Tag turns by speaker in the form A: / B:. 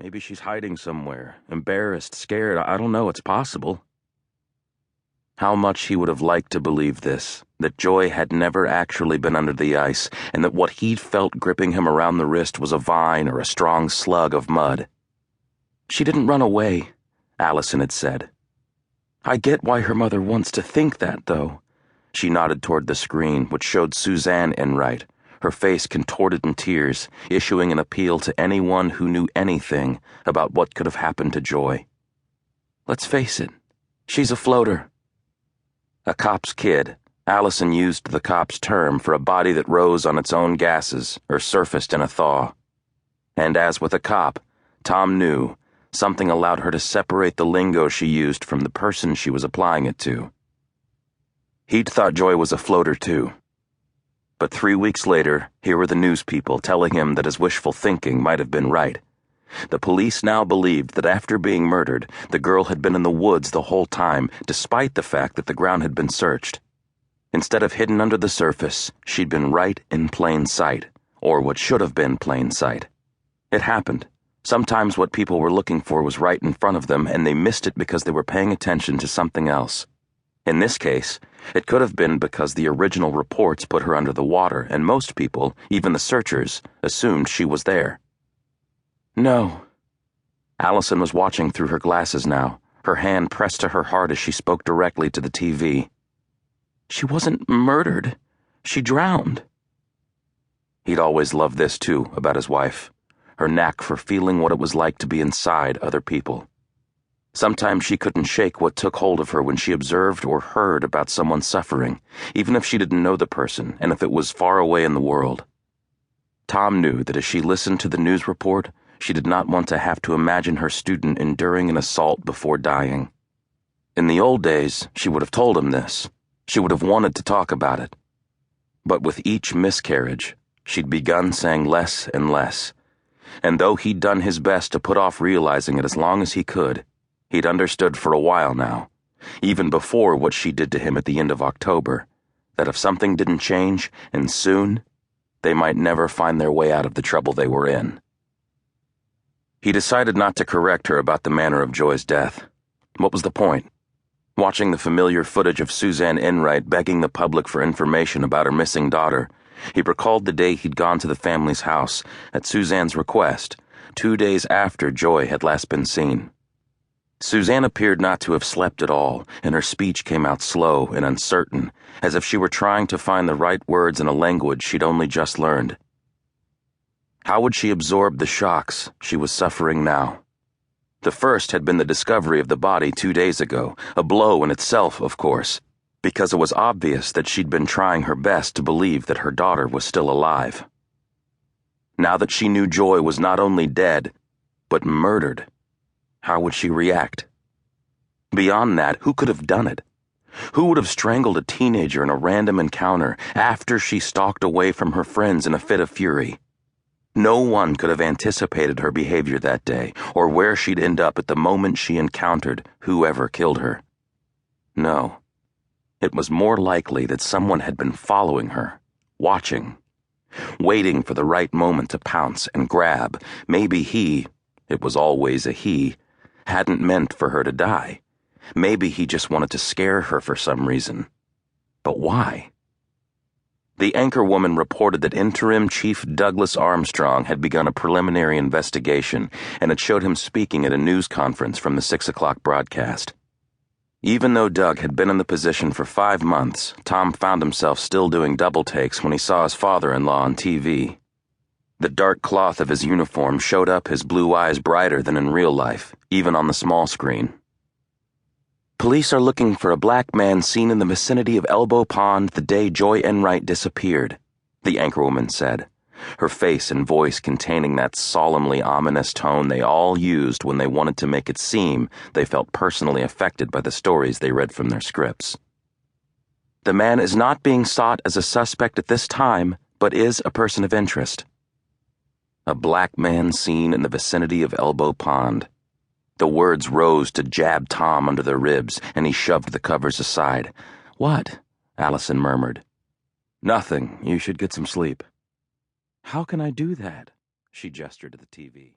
A: Maybe she's hiding somewhere, embarrassed, scared. I don't know, it's possible. How much he would have liked to believe this, that Joy had never actually been under the ice, and that what he'd felt gripping him around the wrist was a vine or a strong slug of mud. She didn't run away, Allison had said. I get why her mother wants to think that, though. She nodded toward the screen, which showed Susanne Enright, her face contorted in tears, issuing an appeal to anyone who knew anything about what could have happened to Joy. Let's face it, she's a floater. A cop's kid, Allison used the cop's term for a body that rose on its own gases or surfaced in a thaw. And as with a cop, Tom knew something allowed her to separate the lingo she used from the person she was applying it to. He'd thought Joy was a floater too. But 3 weeks later, here were the news people telling him that his wishful thinking might have been right. The police now believed that after being murdered, the girl had been in the woods the whole time, despite the fact that the ground had been searched. Instead of hidden under the surface, she'd been right in plain sight, or what should have been plain sight. It happened. Sometimes what people were looking for was right in front of them, and they missed it because they were paying attention to something else. In this case, it could have been because the original reports put her under the water, and most people, even the searchers, assumed she was there. No. Allison was watching through her glasses now, her hand pressed to her heart as she spoke directly to the TV. She wasn't murdered. She drowned. He'd always loved this, too, about his wife, her knack for feeling what it was like to be inside other people. Sometimes she couldn't shake what took hold of her when she observed or heard about someone suffering, even if she didn't know the person and if it was far away in the world. Tom knew that as she listened to the news report, she did not want to have to imagine her student enduring an assault before dying. In the old days, she would have told him this. She would have wanted to talk about it. But with each miscarriage, she'd begun saying less and less. And though he'd done his best to put off realizing it as long as he could, he'd understood for a while now, even before what she did to him at the end of October, that if something didn't change, and soon, they might never find their way out of the trouble they were in. He decided not to correct her about the manner of Joy's death. What was the point? Watching the familiar footage of Susanne Enright begging the public for information about her missing daughter, he recalled the day he'd gone to the family's house, at Suzanne's request, 2 days after Joy had last been seen. Susanne appeared not to have slept at all, and her speech came out slow and uncertain, as if she were trying to find the right words in a language she'd only just learned. How would she absorb the shocks she was suffering now? The first had been the discovery of the body 2 days ago, a blow in itself, of course, because it was obvious that she'd been trying her best to believe that her daughter was still alive. Now that she knew Joy was not only dead, but murdered, how would she react? Beyond that, who could have done it? Who would have strangled a teenager in a random encounter after she stalked away from her friends in a fit of fury? No one could have anticipated her behavior that day, or where she'd end up at the moment she encountered whoever killed her. No. It was more likely that someone had been following her, watching, waiting for the right moment to pounce and grab. Maybe he, it was always a he, hadn't meant for her to die. Maybe he just wanted to scare her for some reason. But why? The anchorwoman reported that Interim Chief Douglas Armstrong had begun a preliminary investigation, and it showed him speaking at a news conference from the 6 o'clock broadcast. Even though Doug had been in the position for 5 months, Tom found himself still doing double takes when he saw his father-in-law on TV. The dark cloth of his uniform showed up his blue eyes brighter than in real life, even on the small screen. Police are looking for a black man seen in the vicinity of Elbow Pond the day Joy Enright disappeared, the anchorwoman said, her face and voice containing that solemnly ominous tone they all used when they wanted to make it seem they felt personally affected by the stories they read from their scripts. The man is not being sought as a suspect at this time, but is a person of interest. A black man seen in the vicinity of Elbow Pond. The words rose to jab Tom under the ribs, and he shoved the covers aside. What? Allison murmured. Nothing. You should get some sleep. How can I do that? She gestured to the TV.